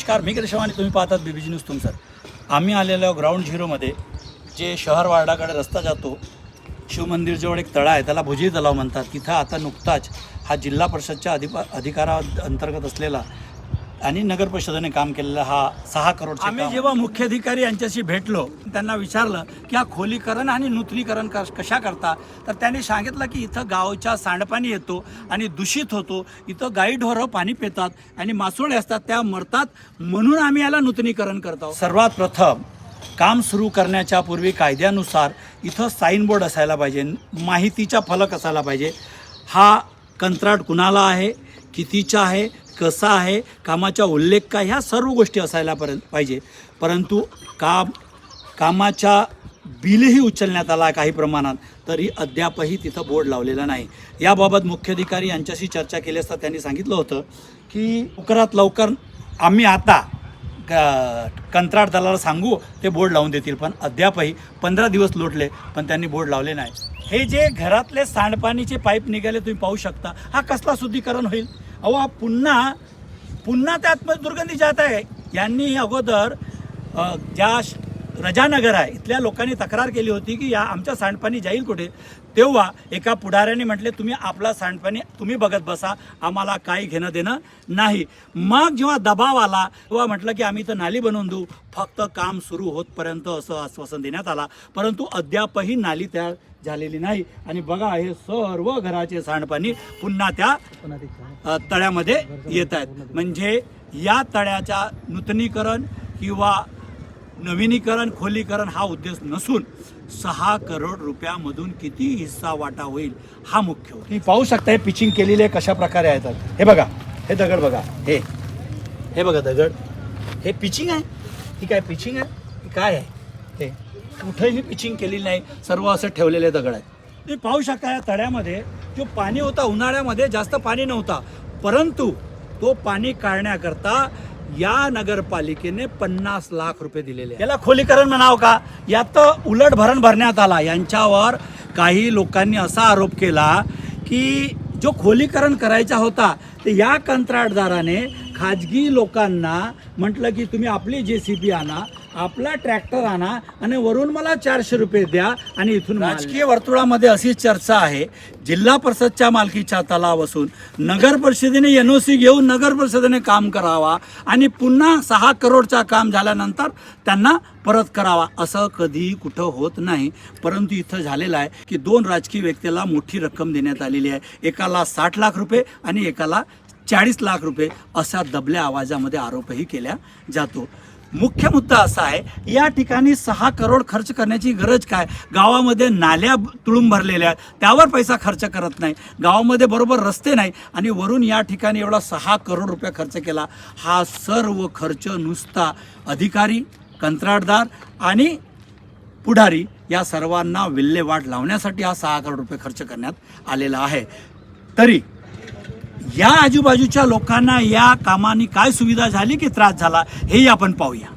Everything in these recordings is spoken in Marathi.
नमस्कार, मी केशव आणि तुम्ही पाहतात बीबीजी न्यूज तुमसर. आम्ही आलेलो ग्राउंड झिरोमध्ये जे शहर वार्डाकडे रस्ता जातो, शिवमंदिरजवळ एक तळा आहे, त्याला भुजी तलाव म्हणतात. तिथं आता नुकताच हा जिल्हा परिषदच्या अधिकाराअंतर्गत असलेला आणि नगर परिषदेने काम केलेला हा 6 करोडचा. आम्ही जेव्हा मुख्याधिकारी यांच्याशी भेटलो, त्यांना विचारलं की हा खोलीकरण आणि नूतनीकरण कशा करता, तर त्यांनी सांगितलं की इथं गावच्या सांडपाणी येतो आणि दूषित होतो, इथं गाई ढोरं पाणी पितात आणि मासोळे असतात, त्या मरतात, म्हणून आम्ही याला नूतनीकरण करतो. सर्वात प्रथम काम सुरू करण्याच्या पूर्वी कायद्यानुसार इथं साईन बोर्ड असायला पाहिजे, माहितीचा फलक असायला पाहिजे. हा कंत्राट कुणाला आहे, कितीचा आहे, कसा आहे, कामाचा उल्लेख काय, ह्या सर्व गोष्टी असायला पाहिजे. परंतु कामाच्या बिलही उचलण्यात आला काही प्रमाणात, तरी अद्यापही तिथं बोर्ड लावलेला नाही. याबाबत मुख्याधिकारी यांच्याशी चर्चा केली असता त्यांनी सांगितलं होतं की लवकरात लवकर आम्ही आता कंत्राटदाराला सांगू, ते बोर्ड लावून देतील. पण अद्यापही 15 दिवस लोटले पण त्यांनी बोर्ड लावले नाही. हे जे घरातले सांडपाणीचे पाईप निघाले तुम्ही पाहू शकता, हा कसला शुद्धीकरण होईल? अहो पुन्हा त्यात दुर्गंधी जात आहे. यांनी अगोदर ज्या रजानगर आहे इथल्या लोकांनी तक्रार केली होती की आमचं सांडपाणी जाईल कुठे. तेव्हा एका पुढाऱ्याने म्हटले, तुम्ही आपला सांडपाणी तुम्ही बघत बसा, आम्हाला काही घेणं देणं नाही. मग जेव्हा दबाव आला तेव्हा म्हटलं की आम्ही तर नाली बनवून देऊ, फक्त काम सुरू होतपर्यंत असं आश्वासन देण्यात आला. परंतु अद्यापही नाली तयार झालेली नाही. आणि बघा, हे सर्व घराचे सांडपाणी पुन्हा त्या तळ्यामध्ये येत आहेत. म्हणजे या तळ्याच्या नूतनीकरण किंवा नवीनीकरण, खोलीकरण हा उद्देश नसून 6 करोड रुपयामधून किती हिस्सा वाटा होईल हा मुख्य. तुम्ही पाहू शकता हे पिचिंग केलेले कशा प्रकारे आहेत. हे बघा, हे दगड बघा, हे बघा दगड, हे पिचिंग आहे. ही काय पिचिंग आहे, ही काय आहे? हे कुठेही पिचिंग केलेली नाही, सर्व असं ठेवलेले दगड आहेत. तुम्ही पाहू शकता या तळ्यामध्ये जो पाणी होता, उन्हाळ्यामध्ये जास्त पाणी नव्हता, परंतु तो पाणी काढण्याकरता या नगरपालिकेने 50 लाख रुपये दिलेले. याला खोलीकरण म्हणावं का? यात उलट भरण भरण्यात आला. यांच्यावर काही लोकांनी असा आरोप केला की जो खोलीकरण करायचा होता ते या कंत्राटदाराने खाजगी लोकांना म्हटलं की तुम्ही आपली JCB आणा, आपला ट्रॅक्टर आणा आणि वरून मला 400 रुपये द्या. आणि इथून राजकीय वर्तुळामध्ये अशी चर्चा आहे, जिल्हा परिषदच्या मालकीचा तलाव असून नगर परिषदेने NOC घेऊन नगर परिषदेने काम करावा आणि पुन्हा 6 करोडचा काम झाल्यानंतर त्यांना परत करावा. असं कधी कुठं होत नाही. परंतु इथं झालेलं आहे की 2 राजकीय व्यक्तीला मोठी रक्कम देण्यात आलेली आहे. एकाला 60 लाख रुपये आणि एकाला 40 लाख रुपये असा दबल्या आवाजामध्ये आरोपही केला जातो. मुख्य मुद्दा असा आहे, या ठिकाणी 6 करोड खर्च करण्याची गरज काय? गावामध्ये नाल्या तुळून भरलेल्या आहेत, त्यावर पैसा खर्च करत नाही. गावामध्ये बरोबर रस्ते नाही आणि वरून या ठिकाणी एवढा 6 करोड रुपये खर्च केला. हा सर्व खर्च नुसता अधिकारी, कंत्राटदार आणि पुढारी या सर्वांना विल्हेवाट लावण्यासाठी हा 6 करोड रुपये खर्च करण्यात आलेला आहे. तरी या आजूबाजूच्या लोकांना या कामाने काय सुविधा झाली की त्रास झाला हेही आपण पाहूया.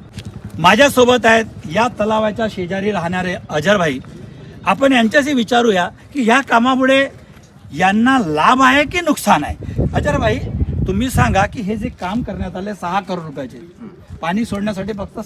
माझ्यासोबत आहेत या तलावाच्या शेजारी राहणारे अजरभाई. आपण यांच्याशी विचारूया की ह्या कामामुळे यांना लाभ आहे की नुकसान आहे. अजरभाई, तुम्ही सांगा की हे जे काम करण्यात आले 6 करोड रुपयाचे, पाणी सोडण्यासाठी फक्त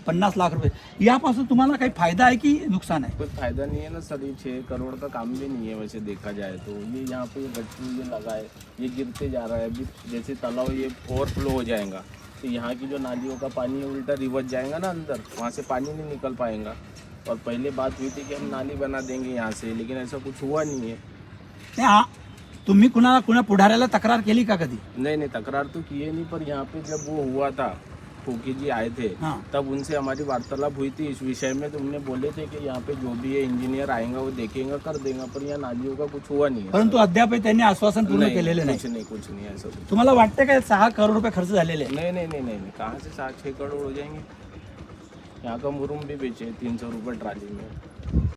50 लाख रुपये, यापासून तुम्हाला काही फायदा है कि नुकसान है? कोई फायदा नहीं है ना सर. ये 6 करोड़ का काम भी नहीं है वैसे देखा जाए तो. ये यहाँ पे गट्टू ये लगा है, ये गिरते जा रहा है. अभी जैसे तालाब ये ओवरफ्लो हो जाएगा तो यहाँ की जो नालियों का पानी है उल्टा रिवर्स जाएगा ना अंदर, वहाँ से पानी नहीं निकल पाएगा. और पहले बात हुई थी कि हम नाली बना देंगे यहाँ से, लेकिन ऐसा कुछ हुआ नहीं है. हाँ, तुम्ही कुणा पुढाऱ्याला तक्रार केली का कधी? नहीं, तकरार तो किए नहीं, पर यहाँ पे जब वो हुआ था फूकी जी आए थे, हाँ. तब उनसे हमारी वार्तालाप हुई थी इस विषय में. तो उन्होंने बोले थे कि यहाँ पे जो भी है इंजीनियर आएगा वो देखेगा, कर देगा. पर यहाँ नालियों का कुछ हुआ नहीं है. परंतु अद्याप त्यांनी आश्वासन पूर्ण केलेले नाही. कुछ नहीं ऐसा कुछ. तुम्हाला वाटतं का 6 करोड रुपये खर्च झालेले? नहीं. कहाँ से 6 करोड़ हो जाएंगे? यहाँ का मुरुम भी बेचे 300 रुपये ट्राली में.